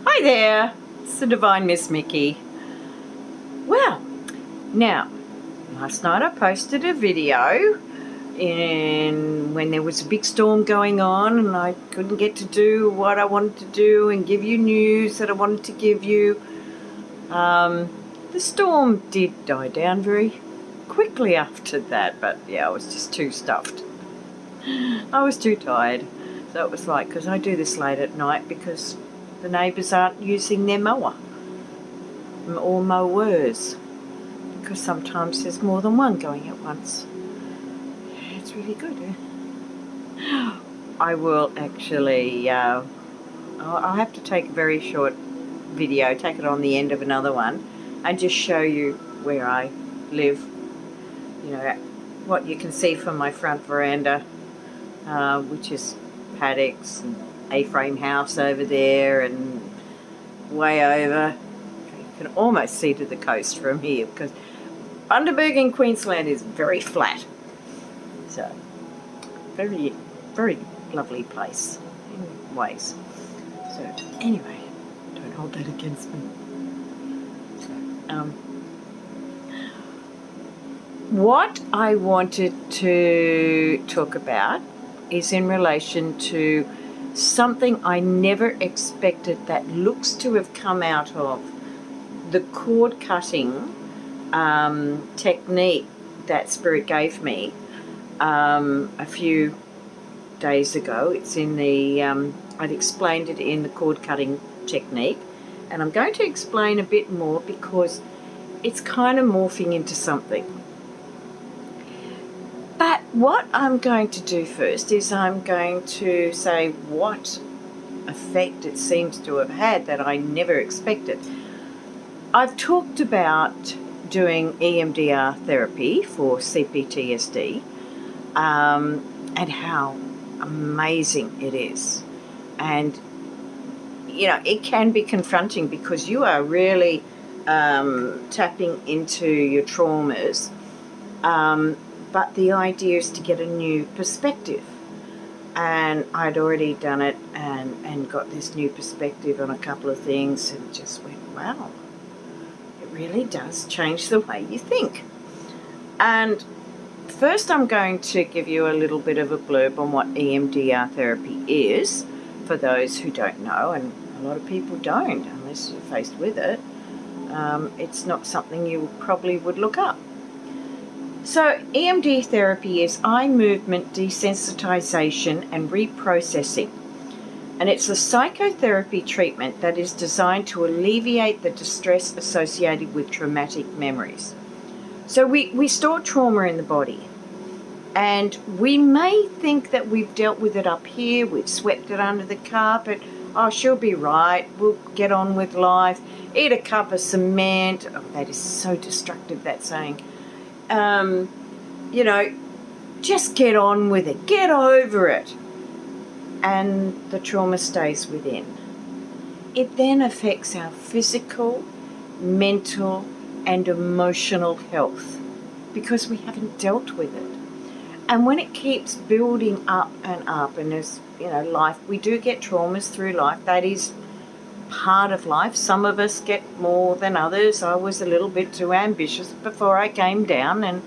Hi there, it's the Divine Miss Mikki. Well, now, last night I posted a video when there was a big storm going on and I couldn't get to do what I wanted to do and give you news that I wanted to give you. The storm did die down very quickly after that, but yeah, I was just too stuffed. I was too tired. So it was like, because I do this late at night because the neighbours aren't using their mower or mowers, because sometimes there's more than one going at once. Yeah, it's really good. I will actually, I'll have to take a very short video, take it on the end of another one, and just show you where I live. You know, what you can see from my front veranda, which is paddocks and A-frame house over there and way over. You can almost see to the coast from here because Bundaberg in Queensland is very flat. So, very, very lovely place in ways. So, anyway, don't hold that against me. So, what I wanted to talk about is in relation to something I never expected that looks to have come out of the cord cutting technique that Spirit gave me a few days ago. It's in the, I'd explained it in the cord cutting technique, and I'm going to explain a bit more because it's kind of morphing into something. But what I'm going to do first is I'm going to say what effect it seems to have had that I never expected. I've talked about doing EMDR therapy for CPTSD and how amazing it is. And, you know, it can be confronting because you are really tapping into your traumas. But the idea is to get a new perspective. And I'd already done it and got this new perspective on a couple of things and just went, wow, it really does change the way you think. And first I'm going to give you a little bit of a blurb on what EMDR therapy is for those who don't know, and a lot of people don't unless you're faced with it. It's not something you probably would look up. So EMDR therapy is eye movement desensitization and reprocessing, and it's a psychotherapy treatment that is designed to alleviate the distress associated with traumatic memories. So we store trauma in the body, and we may think that we've dealt with it up here, we've swept it under the carpet, oh, she'll be right, we'll get on with life, eat a cup of cement. Oh, that is so destructive, that saying. You know, just get on with it, get over it. And the trauma stays within. It then affects our physical, mental, and emotional health because we haven't dealt with it. And when it keeps building up, and as you know, life, we do get traumas through life. That is part of life. Some of us get more than others. I was a little bit too ambitious before I came down, and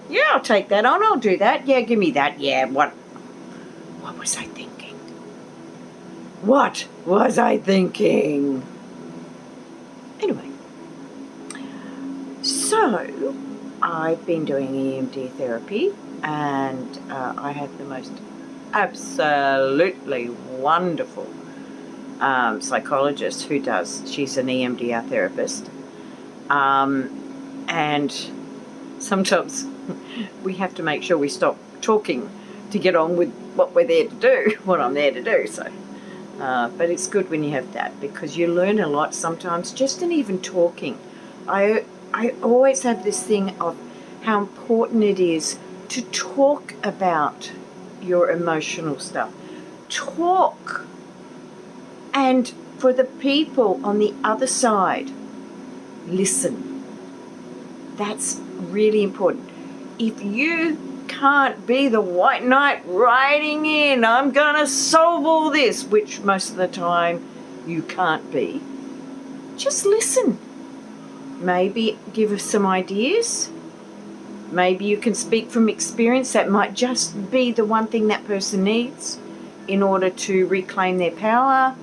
yeah, I'll take that on, I'll do that, yeah, give me that, yeah, what was I thinking? What was I thinking? Anyway, so I've been doing EMDR therapy, and I have the most absolutely wonderful psychologist who does. She's an EMDR therapist, and sometimes we have to make sure we stop talking to get on with what we're there to do, what I'm there to do. So, but it's good when you have that because you learn a lot sometimes just in even talking. I always have this thing of how important it is to talk about your emotional stuff. Talk. And for the people on the other side, listen. That's really important. If you can't be the white knight riding in, I'm gonna solve all this, which most of the time you can't be. Just listen. Maybe give us some ideas. Maybe you can speak from experience. That might just be the one thing that person needs in order to reclaim their power.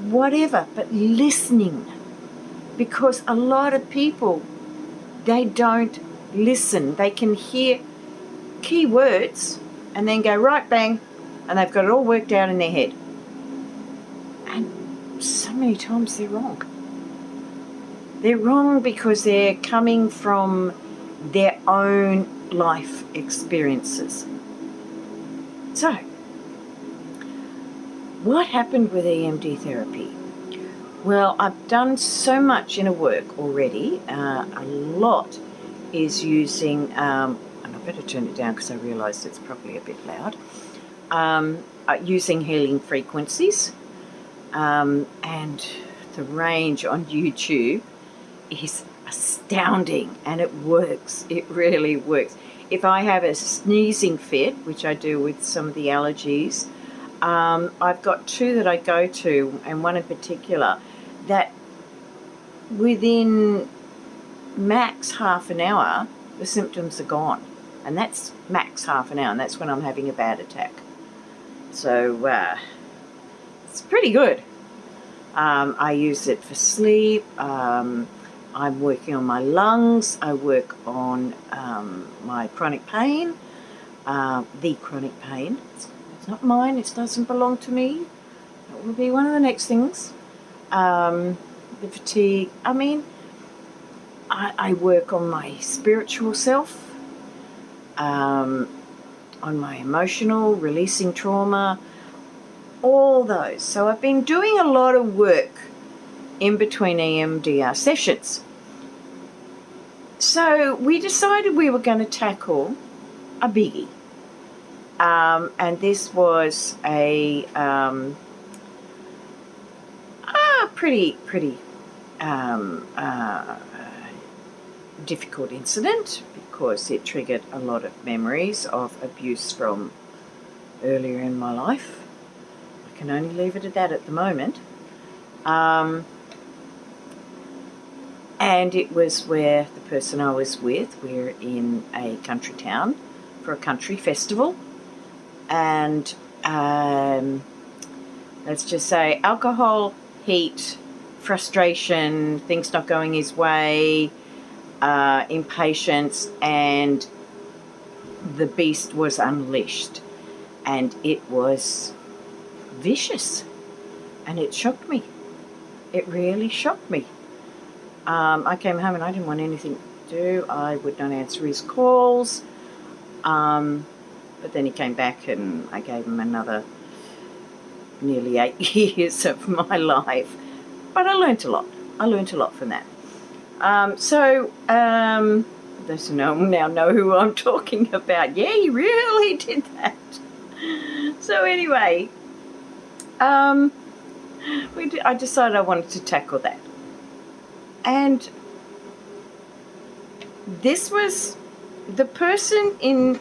Whatever, but listening. Because a lot of people, they don't listen. They can hear key words and then go right bang, and they've got it all worked out in their head. And so many times they're wrong. They're wrong because they're coming from their own life experiences. So, what happened with EMD therapy? Well, I've done so much inner work already. A lot is using, and I better turn it down because I realised it's probably a bit loud, using healing frequencies. And the range on YouTube is astounding, and it works. It really works. If I have a sneezing fit, which I do with some of the allergies, I've got two that I go to, and one in particular that within max half an hour the symptoms are gone, and that's max half an hour, and that's when I'm having a bad attack. So it's pretty good. I use it for sleep. I'm working on my lungs. I work on my chronic pain, the chronic pain. It's not mine. It doesn't belong to me. It will be one of the next things. The fatigue. I mean, I work on my spiritual self, on my emotional, releasing trauma, all those. So I've been doing a lot of work in between EMDR sessions. So we decided we were going to tackle a biggie. And this was a pretty difficult incident because it triggered a lot of memories of abuse from earlier in my life. I can only leave it at that at the moment. And it was where the person I was with, we're in a country town for a country festival, and let's just say alcohol, heat, frustration, things not going his way, impatience, and the beast was unleashed, and it was vicious, and it shocked me. It really shocked me. I came home and I didn't want anything to do. I would not answer his calls. But then he came back and I gave him another nearly 8 years of my life. But I learnt a lot. I learnt a lot from that. Those who know now know who I'm talking about. Yeah, he really did that. So anyway, I decided I wanted to tackle that. And this was the person in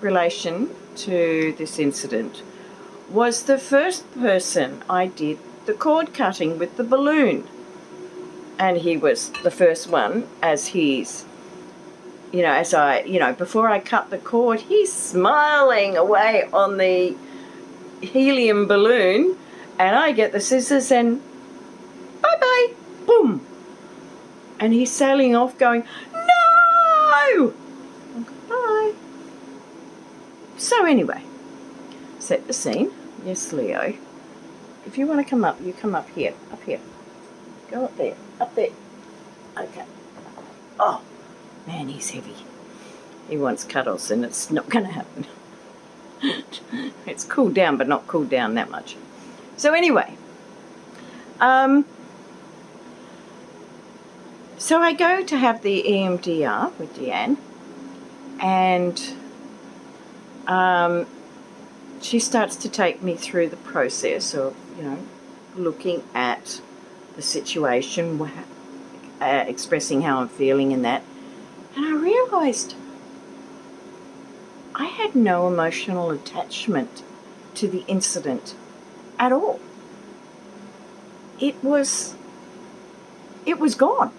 relation to this incident was the first person I did the cord cutting with the balloon. And he was the first one as he's, before I cut the cord, he's smiling away on the helium balloon, and I get the scissors and bye-bye, boom. And he's sailing off going, no! Bye. So anyway, set the scene. Yes, Leo. If you want to come up, you come up here. Go up there. Okay. Oh, man, he's heavy. He wants cuddles, and it's not going to happen. It's cooled down, but not cooled down that much. So anyway, so I go to have the EMDR with Deanne, and she starts to take me through the process of, looking at the situation, expressing how I'm feeling and that. And I realised I had no emotional attachment to the incident at all. It was gone.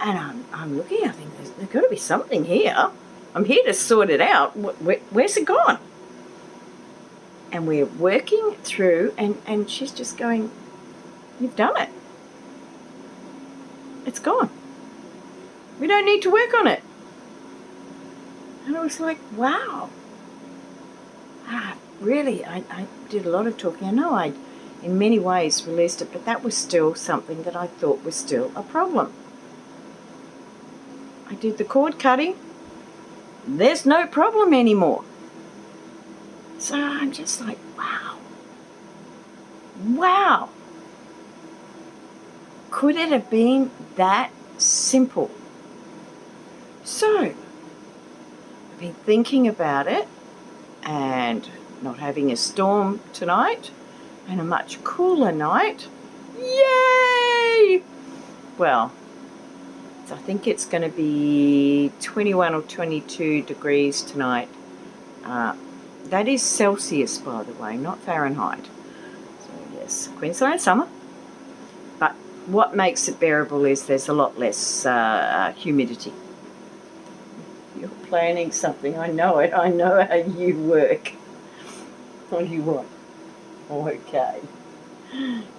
And I'm looking, I think there's got to be something here. I'm here to sort it out. Where's it gone? And we're working through, and she's just going, you've done it. It's gone. We don't need to work on it. And I was like, wow. Really, I did a lot of talking. I know I'd, in many ways, released it, but that was still something that I thought was still a problem. I did the cord cutting. There's no problem anymore. So I'm just like, wow. Wow. Could it have been that simple? So, I've been thinking about it, and not having a storm tonight and a much cooler night. Yay! Well, I think it's going to be 21 or 22 degrees tonight. That is Celsius, by the way, not Fahrenheit. So yes, Queensland summer. But what makes it bearable is there's a lot less humidity. You're planning something. I know it. I know how you work. What do you want? Oh, okay.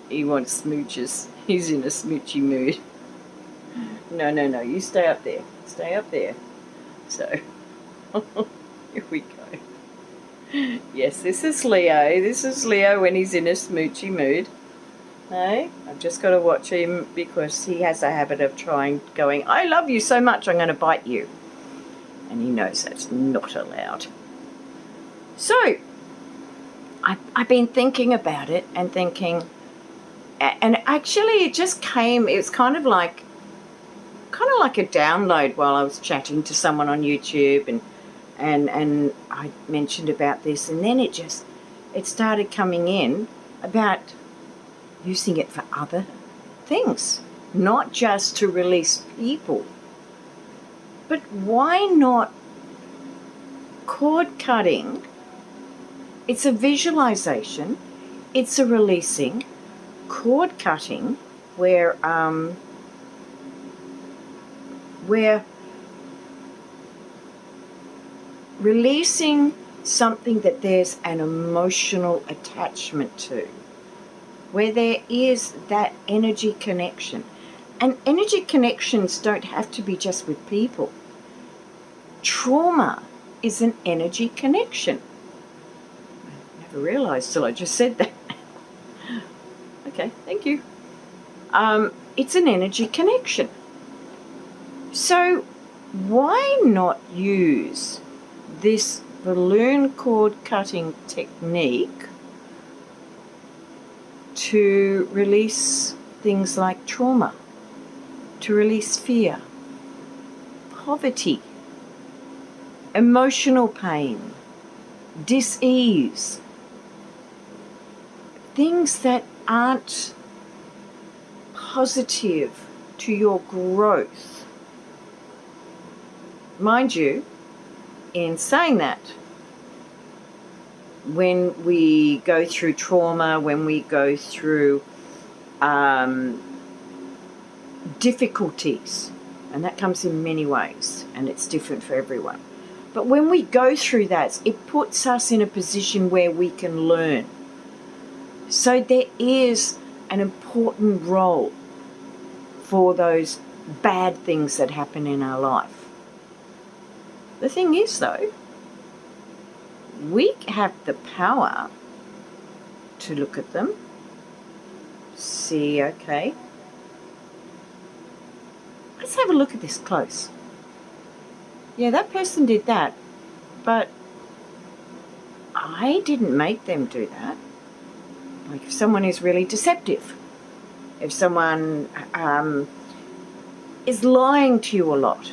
He wants smooches. He's in a smoochy mood. No. You stay up there. Stay up there. So, here we go. Yes, this is Leo. This is Leo when he's in a smoochy mood. Hey, I've just got to watch him because he has a habit of going, I love you so much, I'm going to bite you. And he knows that's not allowed. So, I've been thinking about it and thinking, and actually it just came, it was kind of like a download while I was chatting to someone on YouTube, and I mentioned about this, and then it started coming in about using it for other things, not just to release people. But why not cord cutting? It's a visualization, it's a releasing. Cord cutting where we're releasing something that there's an emotional attachment to, where there is that energy connection. And energy connections don't have to be just with people. Trauma is an energy connection. I never realised till I just said that. Okay, thank you. It's an energy connection. So why not use this balloon cord cutting technique to release things like trauma, to release fear, poverty, emotional pain, dis-ease, things that aren't positive to your growth. Mind you, in saying that, when we go through trauma, when we go through difficulties, and that comes in many ways, and it's different for everyone. But when we go through that, it puts us in a position where we can learn. So there is an important role for those bad things that happen in our life. The thing is, though, we have the power to look at them, see, okay, let's have a look at this close. Yeah, that person did that, but I didn't make them do that. Like if someone is really deceptive, if someone is lying to you a lot.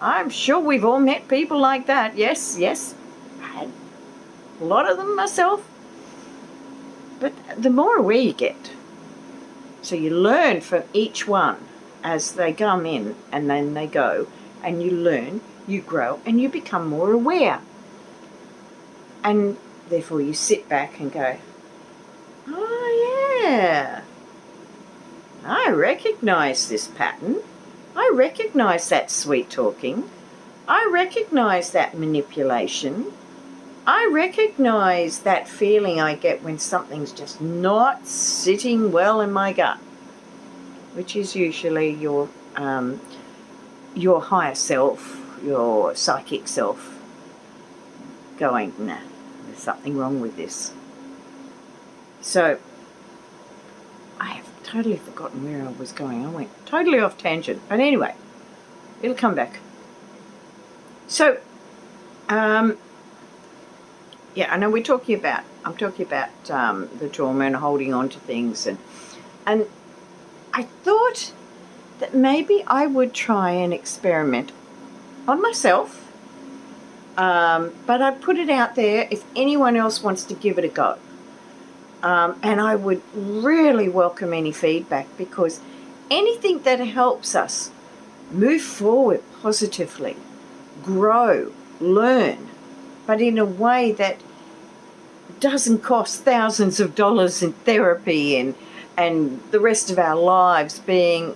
I'm sure we've all met people like that. Yes, I had a lot of them myself. But the more aware you get, so you learn from each one as they come in and then they go, and you learn, you grow, and you become more aware. And therefore you sit back and go, oh yeah, I recognise this pattern. I recognise that sweet talking. I recognise that manipulation. I recognise that feeling I get when something's just not sitting well in my gut, which is usually your higher self, your psychic self, going, nah, there's something wrong with this. So I have totally forgotten where I was going. I went totally off tangent. But anyway, it'll come back. So, yeah, I know I'm talking about the trauma and holding on to things. And I thought that maybe I would try an experiment on myself. But I put it out there if anyone else wants to give it a go. And I would really welcome any feedback, because anything that helps us move forward positively, grow, learn, but in a way that doesn't cost thousands of dollars in therapy and the rest of our lives being,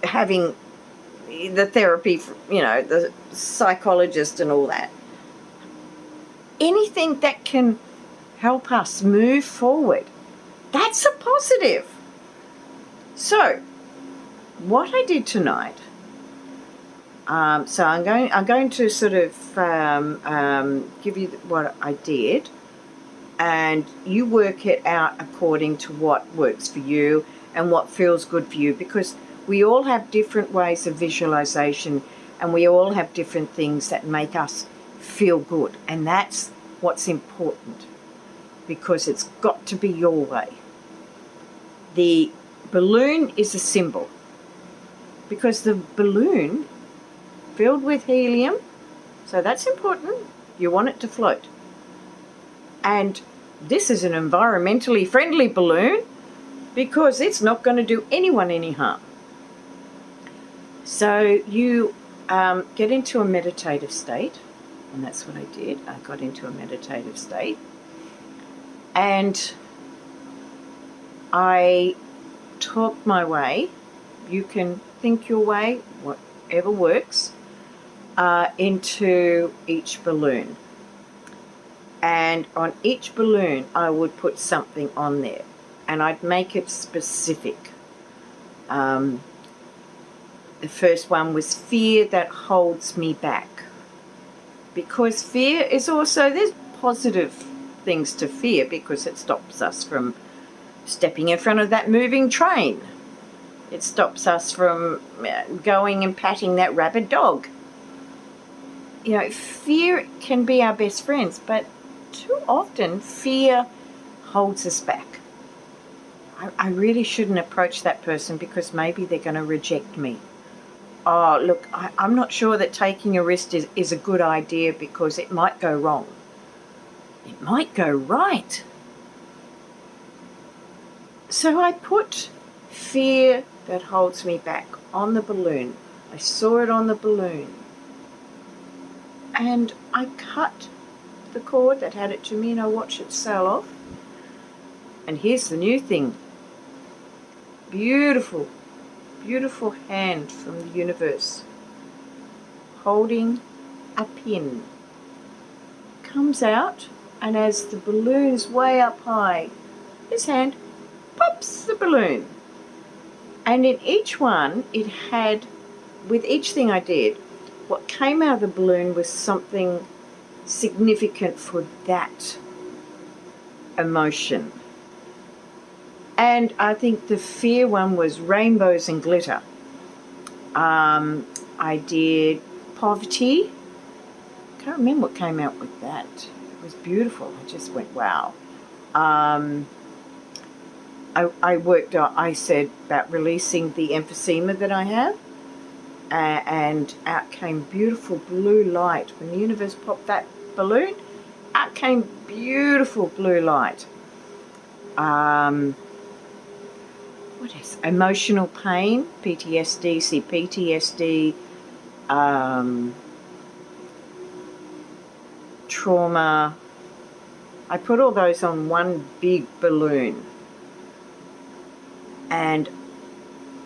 having the therapy, the psychologist and all that. Anything that can help us move forward, that's a positive. So, what I did tonight, so I'm going to sort of give you what I did, and you work it out according to what works for you and what feels good for you, because we all have different ways of visualization and we all have different things that make us feel good, and that's what's important, because it's got to be your way. The balloon is a symbol, because the balloon filled with helium, so that's important. You want it to float. And this is an environmentally friendly balloon because it's not going to do anyone any harm. So you get into a meditative state, and that's what I did. I got into a meditative state, and I talked my way. You can think your way, whatever works, into each balloon. And on each balloon, I would put something on there, and I'd make it specific. The first one was fear that holds me back, because fear is also, there's positive things to fear, because it stops us from stepping in front of that moving train. It stops us from going and patting that rabid dog. Fear can be our best friends, but too often fear holds us back. I really shouldn't approach that person because maybe they're going to reject me. Oh, look, I'm not sure that taking a risk is a good idea because it might go wrong. It might go right. So I put fear that holds me back on the balloon. I saw it on the balloon. And I cut the cord that had it to me, and I watched it sail off. And here's the new thing. Beautiful, beautiful hand from the universe holding a pin. Comes out, and as the balloon's way up high, his hand pops the balloon. And in each one, it had, with each thing I did, what came out of the balloon was something significant for that emotion. And I think the fear one was rainbows and glitter. I did poverty. I can't remember what came out with that. It was beautiful. I just went, wow. I worked out, I said about releasing the emphysema that I have. And out came beautiful blue light. When the universe popped that balloon, out came beautiful blue light. What else? Emotional pain, PTSD, CPTSD, trauma. I put all those on one big balloon, and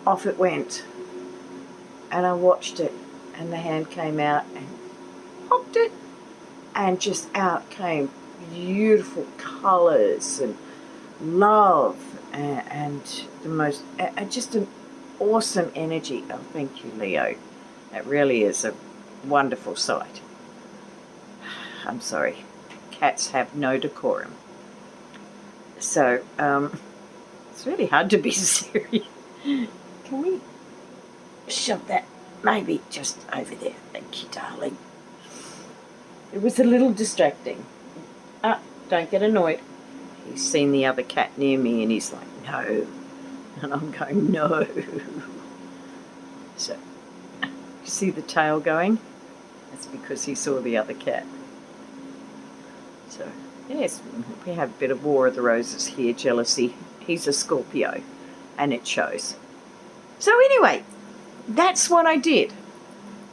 off it went. And I watched it, and the hand came out and popped it, and just out came beautiful colours and love and the most, just an awesome energy. Oh, thank you, Leo. That really is a wonderful sight. I'm sorry. Cats have no decorum. So, it's really hard to be serious. Can we shove that maybe just over there? Thank you, darling. It was a little distracting. Don't get annoyed. He's seen the other cat near me and he's like, no. And I'm going, no. So, you see the tail going? That's because he saw the other cat. So, yes, we have a bit of War of the Roses here, jealousy. He's a Scorpio, and it shows. So anyway, that's what I did.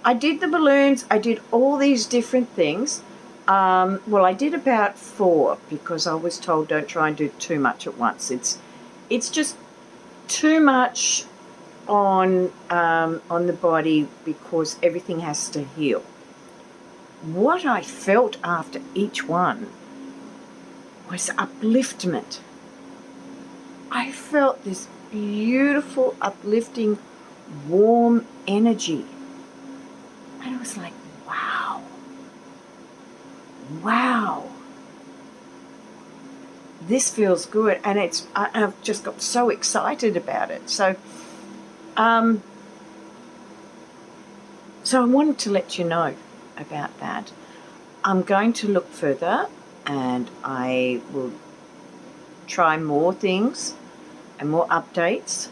I did the balloons. I did all these different things. Well, I did about 4 because I was told don't try and do too much at once. It's just too much on the body because everything has to heal. What I felt after each one was upliftment. I felt this beautiful, uplifting, warm energy. And I was like, wow. Wow. This feels good. And I've just got so excited about it. So I wanted to let you know about that. I'm going to look further and I will try more things and more updates.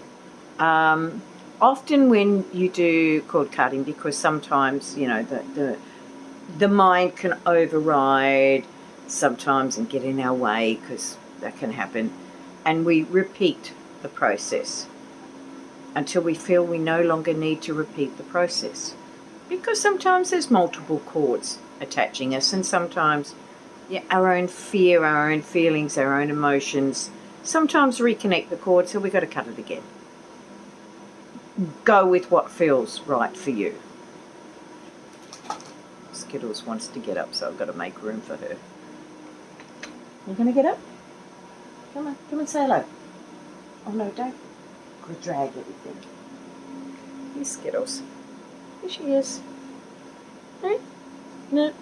Often when you do cord cutting, because sometimes, you know, the mind can override sometimes and get in our way, because that can happen, and we repeat the process until we feel we no longer need to repeat the process. Because sometimes there's multiple cords attaching us, and sometimes our own fear, our own feelings, our own emotions sometimes reconnect the cord, so we've got to cut it again. Go with what feels right for you. Skittles wants to get up, so I've got to make room for her. You going to get up? Come on, come and say hello. Oh no, don't drag everything. Here's Skittles. Here she is. Hey? No.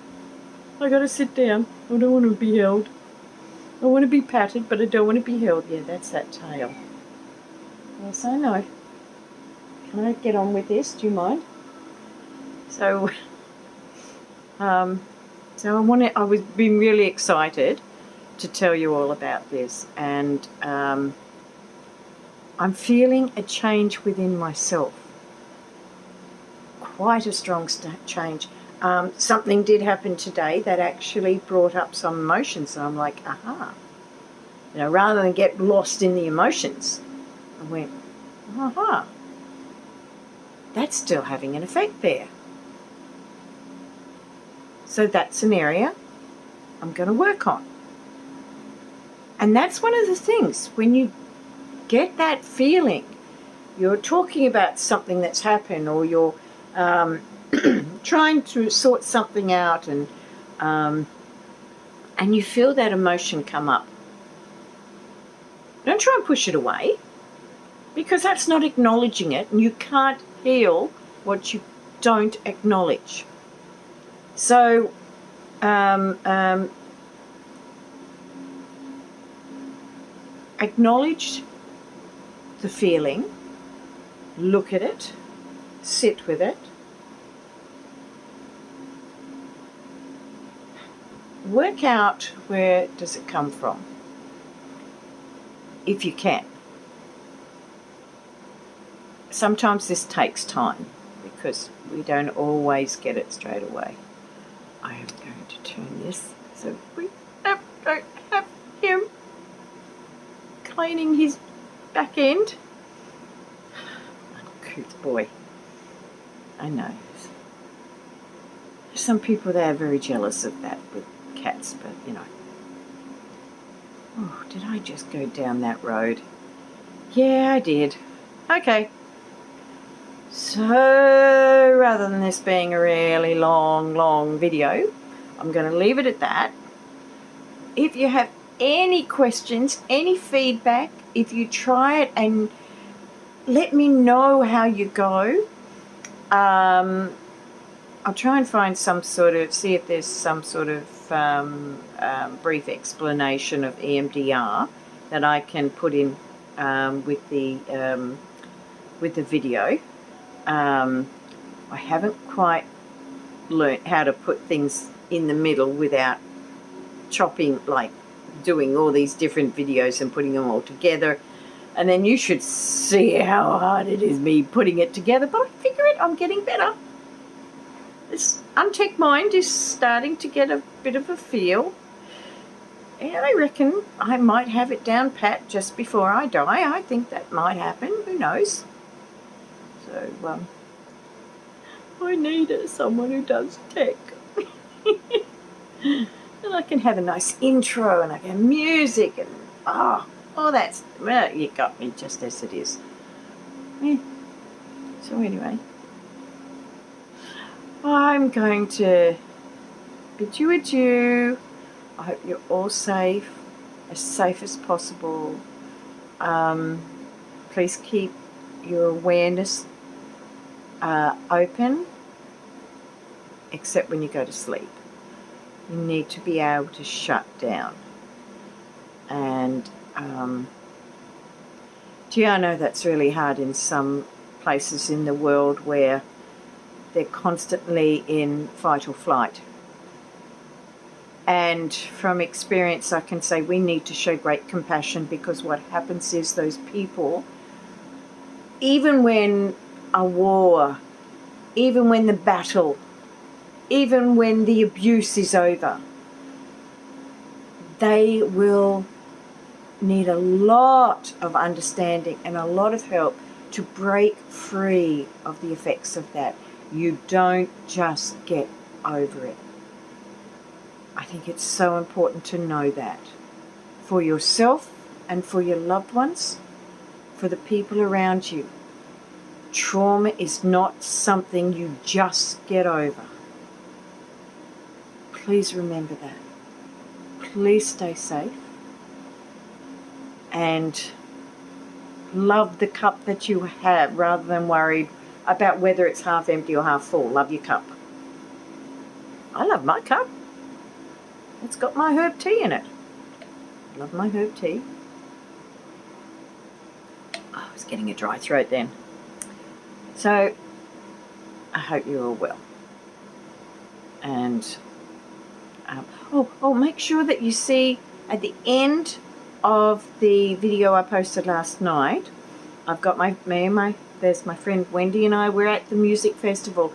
I gotta sit down. I don't want to be held. I want to be patted, but I don't want to be held. Yeah, that's that tail. Yes, I know. Can I get on with this? Do you mind? So, I was been really excited to tell you all about this, and I'm feeling a change within myself. Quite a strong change. Something did happen today that actually brought up some emotions. So I'm like, aha. You know, rather than get lost in the emotions, I went, aha. That's still having an effect there. So that's an area I'm going to work on. And that's one of the things, when you get that feeling, you're talking about something that's happened, or you're trying to sort something out, and you feel that emotion come up. Don't try and push it away, because that's not acknowledging it, and you can't heal what you don't acknowledge. So acknowledge the feeling, look at it, sit with it, work out where does it come from, if you can. Sometimes this takes time because we don't always get it straight away. I am going to turn this so we don't have him cleaning his back end. Uncouth boy. I know. There's some people that are very jealous of that, but cats, but you know. Oh, did I just go down that road? Yeah, I did. Okay. So rather than this being a really long video, I'm going to leave it at that. If you have any questions, any feedback, if you try it, and let me know how you go. I'll try and find see if there's some sort of brief explanation of EMDR that I can put in with the video. I haven't quite learnt how to put things in the middle without chopping, like doing all these different videos and putting them all together. And then you should see how hard it is me putting it together. But I figure I'm getting better. This untech mind is starting to get a bit of a feel. And I reckon I might have it down pat just before I die. I think that might happen. Who knows? So, I need someone who does tech. And I can have a nice intro and I can have music and that's, well, you got me just as it is. Yeah. So anyway, I'm going to bid you adieu. I hope you're all safe as possible. Please keep your awareness open, except when you go to sleep. You need to be able to shut down. And gee, I know that's really hard in some places in the world where they're constantly in fight or flight. And from experience, I can say we need to show great compassion, because what happens is those people, even when a war, even when the battle, even when the abuse is over, they will need a lot of understanding and a lot of help to break free of the effects of that. You don't just get over it. I think it's so important to know that for yourself and for your loved ones, for the people around you. Trauma is not something you just get over. Please remember that. Please stay safe and love the cup that you have rather than worried about whether it's half empty or half full. Love your cup. I love my cup. It's got my herb tea in it. Love my herb tea. Oh, I was getting a dry throat then. So, I hope you're all well. And, make sure that you see at the end of the video I posted last night, I've got there's my friend Wendy and I, we're at the music festival.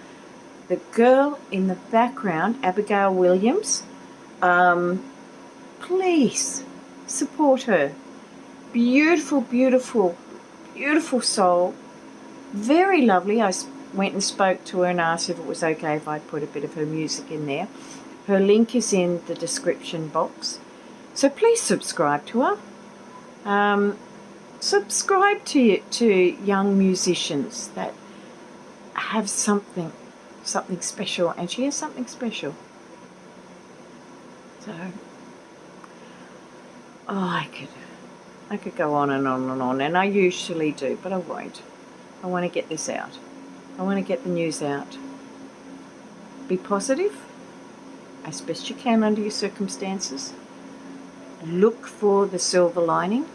The girl in the background, Abigail Williams, please support her. Beautiful, beautiful, beautiful soul. Very lovely. I went and spoke to her and asked if it was okay if I put a bit of her music in there. Her link is in the description box. So please subscribe to her. Subscribe to young musicians that have something special, and she has something special. So, I could go on and on and on, and I usually do, but I won't. I want to get this out. I want to get the news out. Be positive as best you can under your circumstances. Look for the silver lining,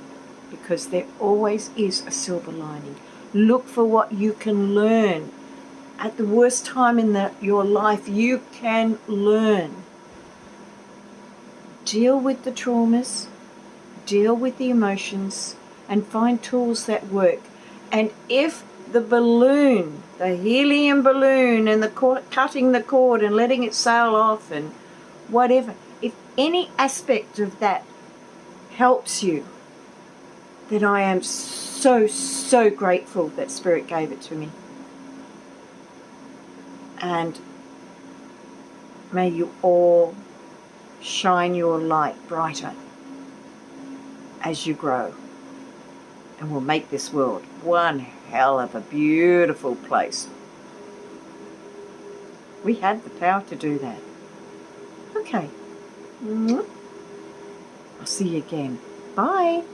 because there always is a silver lining. Look for what you can learn. At the worst time in your life, you can learn. Deal with the traumas, deal with the emotions, and find tools that work. And if the balloon, the helium balloon, and the cutting the cord and letting it sail off and whatever, if any aspect of that helps you, then I am so, so grateful that Spirit gave it to me. And may you all shine your light brighter as you grow. And we'll make this world one hell of a beautiful place. We had the power to do that. Okay. I'll see you again. Bye.